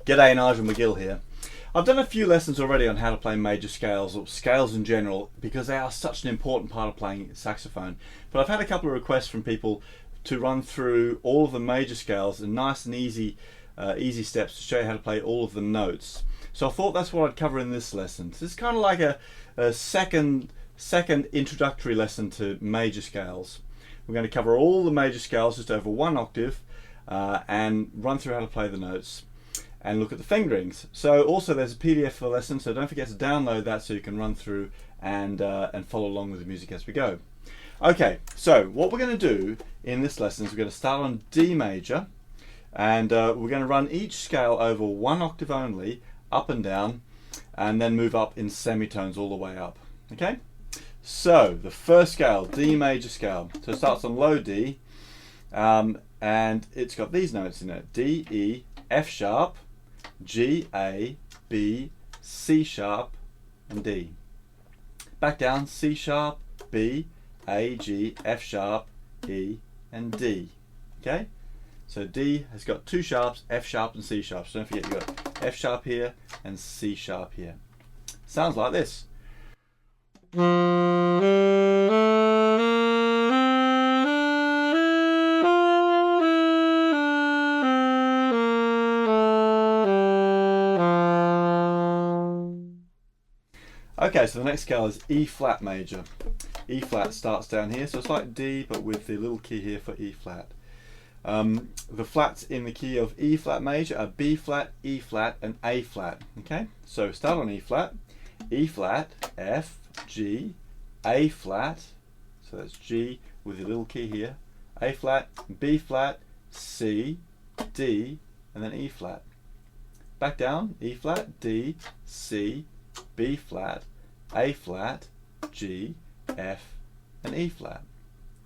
G'day, Nigel McGill here. I've done a few lessons already on how to play major scales, or scales in general, because they are such an important part of playing saxophone. But I've had a couple of requests from people to run through all of the major scales in nice and easy steps to show you how to play all of the notes. So I thought that's what I'd cover in this lesson. So this is kind of like a second introductory lesson to major scales. We're going to cover all the major scales just over one octave and run through how to play the notes and look at the fingerings. So also there's a PDF for the lesson, so don't forget to download that so you can run through and follow along with the music as we go. Okay, so what we're going to do in this lesson is we're going to start on D major, and we're going to run each scale over one octave only, up and down, and then move up in semitones all the way up. Okay? So the first scale, D major scale. So it starts on low D, and it's got these notes in it: D, E, F sharp, G, A, B, C sharp, and D. Back down, C sharp, B, A, G, F sharp, E, and D. Okay? So D has got two sharps, F sharp and C sharp. So don't forget you've got F sharp here and C sharp here. Sounds like this. Okay, so the next scale is E flat major. E flat starts down here, so it's like D but with the little key here for E flat. The flats in the key of E flat major are B flat, E flat, and A flat. Okay, so start on E flat, F, G, A flat, so that's G with the little key here, A flat, B flat, C, D, and then E flat. Back down, E flat, D, C, B flat, A flat, G, F, and E flat.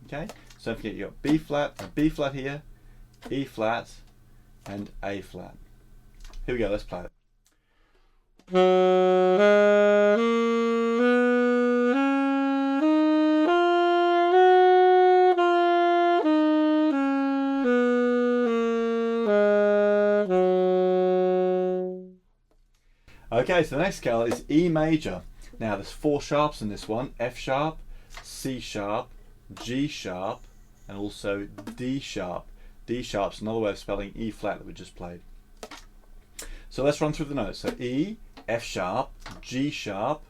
Okay, so don't forget you've got B flat and B flat here, E flat, and A flat. Here we go, let's play it. Okay, so the next scale is E major. Now there's four sharps in this one: F sharp, C sharp, G sharp, and also D sharp. D sharp's another way of spelling E flat that we just played. So let's run through the notes. So E, F sharp, G sharp,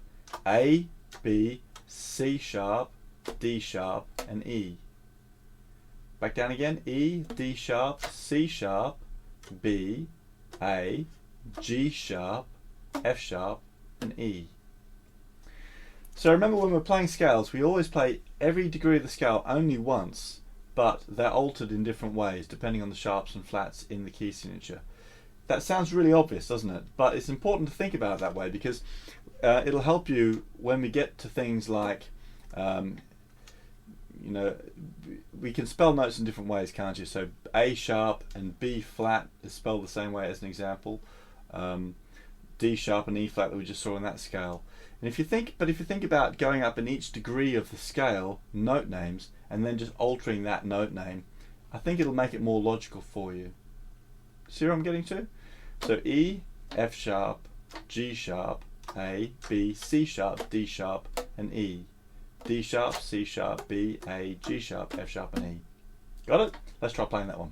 A, B, C sharp, D sharp, and E. Back down again: E, D sharp, C sharp, B, A, G sharp, F sharp, and E. So remember, when we're playing scales, we always play every degree of the scale only once, but they're altered in different ways depending on the sharps and flats in the key signature. That sounds really obvious, doesn't it? But it's important to think about it that way, because it'll help you when we get to things like, you know, we can spell notes in different ways, can't you? So A sharp and B flat is spelled the same way as an example. D sharp and E flat that we just saw in that scale. And if you think about going up in each degree of the scale, note names, and then just altering that note name, I think it'll make it more logical for you. See where I'm getting to? So E, F sharp, G sharp, A, B, C sharp, D sharp, and E. D sharp, C sharp, B, A, G sharp, F sharp, and E. Got it? Let's try playing that one.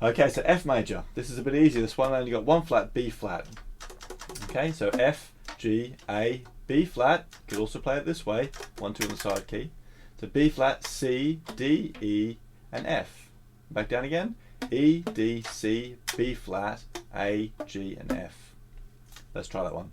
Okay, so F major. This is a bit easier. This one only got one flat, B flat. Okay, so F, G, A, B flat. You could also play it this way, 1, 2 on the side key. So B flat, C, D, E, and F. Back down again. E, D, C, B flat, A, G, and F. Let's try that one.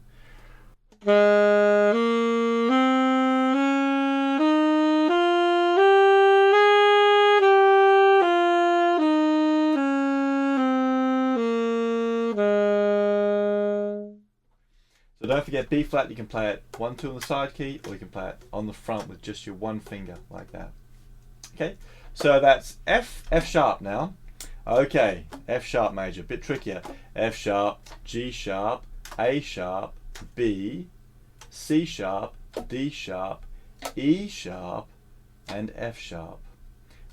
So don't forget, B flat, you can play it 1, 2 on the side key, or you can play it on the front with just your one finger, like that. Okay, so that's F sharp now. Okay, F sharp major, bit trickier. F sharp, G sharp, A sharp, B, C sharp, D sharp, E sharp, and F sharp.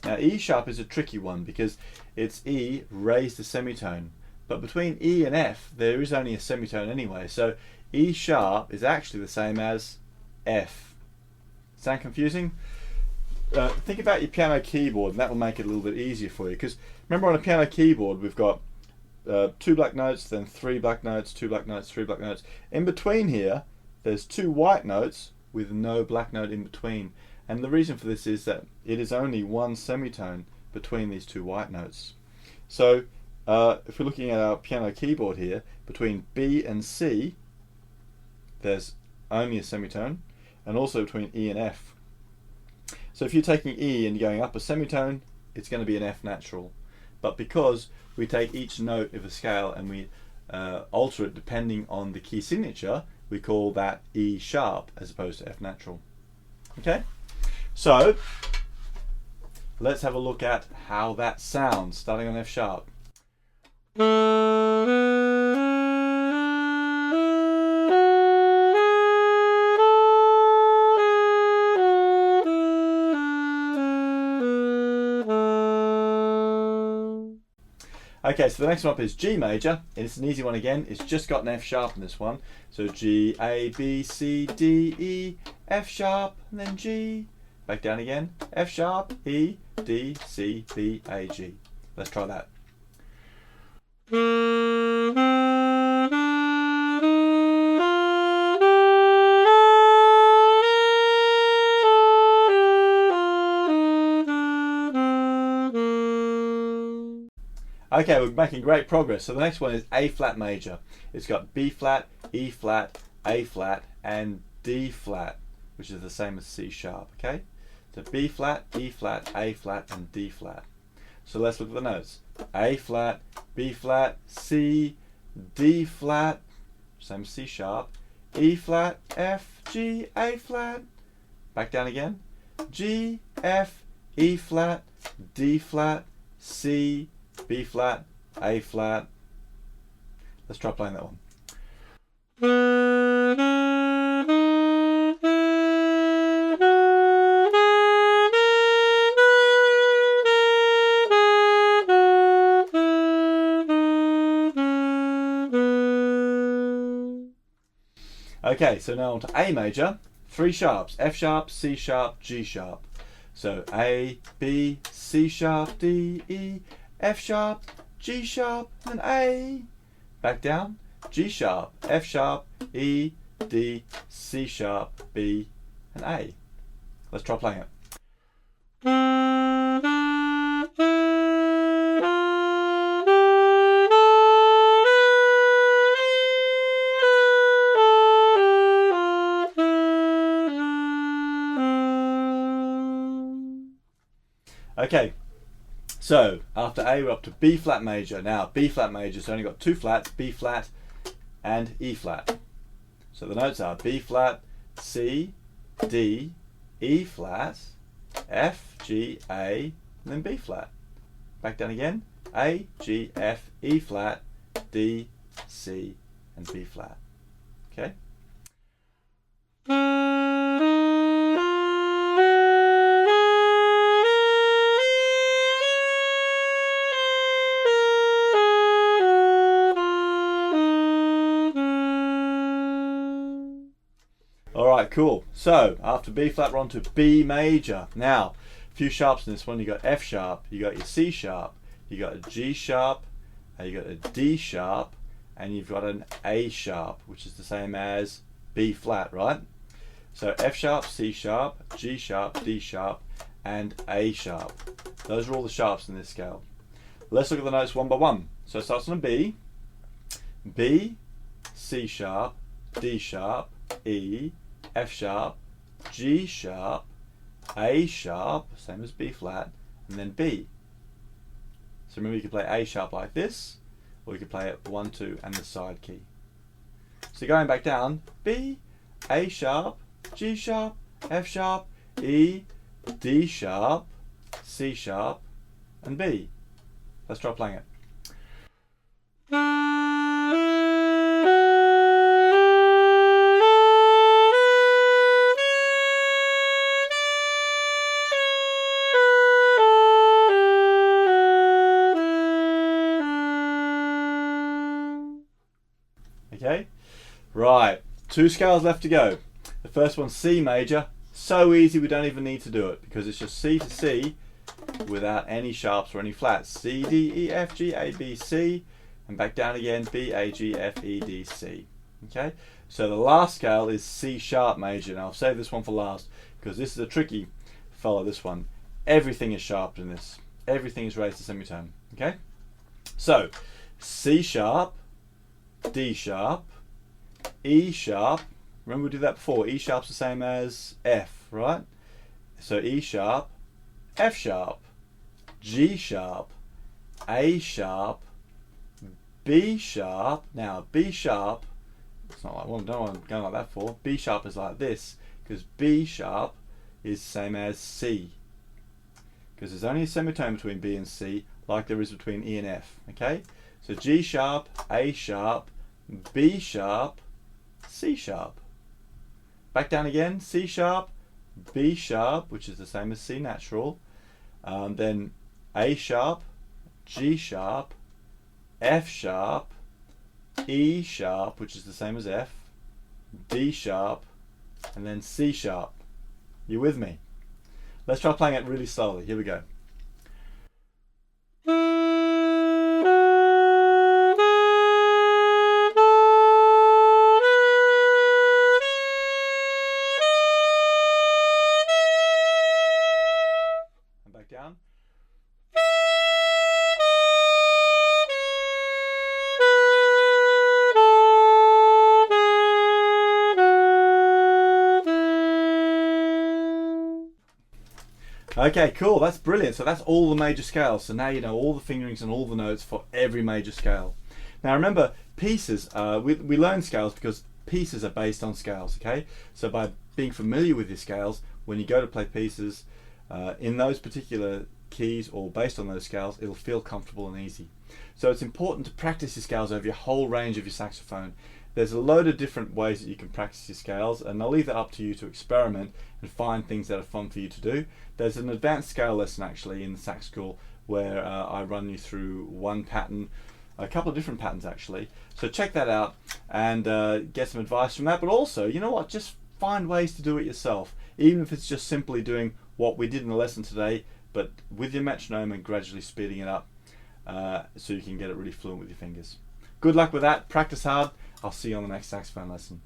Now E sharp is a tricky one because it's E raised a semitone, but between E and F there is only a semitone anyway, so E sharp is actually the same as F. Sound confusing? Think about your piano keyboard, and that will make it a little bit easier for you, because remember on a piano keyboard we've got 2 black notes, then 3 black notes, 2 black notes, 3 black notes. In between here there's 2 white notes with no black note in between, and the reason for this is that it is only one semitone between these 2 white notes. So if we're looking at our piano keyboard here, between B and C there's only a semitone, and also between E and F. So if you're taking E and going up a semitone, it's going to be an F natural. But because we take each note of a scale and we alter it depending on the key signature, we call that E sharp as opposed to F natural. Okay? So let's have a look at how that sounds, starting on F sharp. Okay, so the next one up is G major, and it's an easy one again. It's just got an F sharp in this one. So G, A, B, C, D, E, F sharp, and then G. Back down again. F sharp, E, D, C, B, A, G. Let's try that. Okay, we're making great progress. So the next one is A flat major. It's got B flat, E flat, A flat, and D flat, which is the same as C sharp, okay? So B flat, E flat, A flat, and D flat. So let's look at the notes. A flat, B flat, C, D flat, same as C sharp, E flat, F, G, A flat. Back down again. G, F, E flat, D flat, C, B flat, A flat. Let's try playing that one. Okay, so now on to A major. 3 sharps, F sharp, C sharp, G sharp. So A, B, C sharp, D, E, F sharp, G sharp, and A. Back down. G sharp, F sharp, E, D, C sharp, B, and A. Let's try playing it. Okay. So after A we're up to B flat major. Now B flat major's only got 2 flats, B flat and E flat. So the notes are B flat, C, D, E flat, F, G, A, and then B flat. Back down again. A, G, F, E flat, D, C, and B flat. Okay? Alright, cool. So after B flat we're on to B major. Now, a few sharps in this one. You got F sharp, you got your C sharp, you got a G sharp, you got a D sharp, and you've got an A sharp, which is the same as B flat, right? So F sharp, C sharp, G sharp, D sharp, and A sharp. Those are all the sharps in this scale. Let's look at the notes one by one. So it starts on a B, B, C sharp, D sharp, E, F sharp, G sharp, A sharp, same as B flat, and then B. So remember you can play A sharp like this, or you can play it 1, 2, and the side key. So going back down, B, A sharp, G sharp, F sharp, E, D sharp, C sharp, and B. Let's try playing it. Okay, right, 2 scales left to go. The first one's C major. So easy we don't even need to do it because it's just C to C without any sharps or any flats. C, D, E, F, G, A, B, C, and back down again, B, A, G, F, E, D, C. Okay, so the last scale is C sharp major. Now I'll save this one for last because this is a tricky fellow, this one. Everything is sharp in this. Everything is raised to semitone. Okay, so C sharp, D sharp, E sharp. Remember we did that before. E sharp's the same as F, right? So E sharp, F sharp, G sharp, A sharp, B sharp. Now B sharp, it's not like, well, I don't want to go like that for. B sharp is like this because B sharp is the same as C. Because there's only a semitone between B and C like there is between E and F. Okay? So G sharp, A sharp, B sharp, C sharp. Back down again, C sharp, B sharp, which is the same as C natural, then A sharp, G sharp, F sharp, E sharp, which is the same as F, D sharp, and then C sharp. You with me? Let's try playing it really slowly. Here we go. Down. Okay, cool, that's brilliant. So that's all the major scales. So now you know all the fingerings and all the notes for every major scale. Now remember, pieces, we learn scales because pieces are based on scales, okay? So by being familiar with your scales, when you go to play pieces, in those particular keys or based on those scales, it'll feel comfortable and easy. So it's important to practice your scales over your whole range of your saxophone. There's a load of different ways that you can practice your scales, and I'll leave that up to you to experiment and find things that are fun for you to do. There's an advanced scale lesson actually in the Sax School where I run you through one pattern, a couple of different patterns actually. So check that out and get some advice from that. But also, you know what, just find ways to do it yourself, even if it's just simply doing what we did in the lesson today, but with your metronome and gradually speeding it up so you can get it really fluent with your fingers. Good luck with that, practice hard. I'll see you on the next saxophone lesson.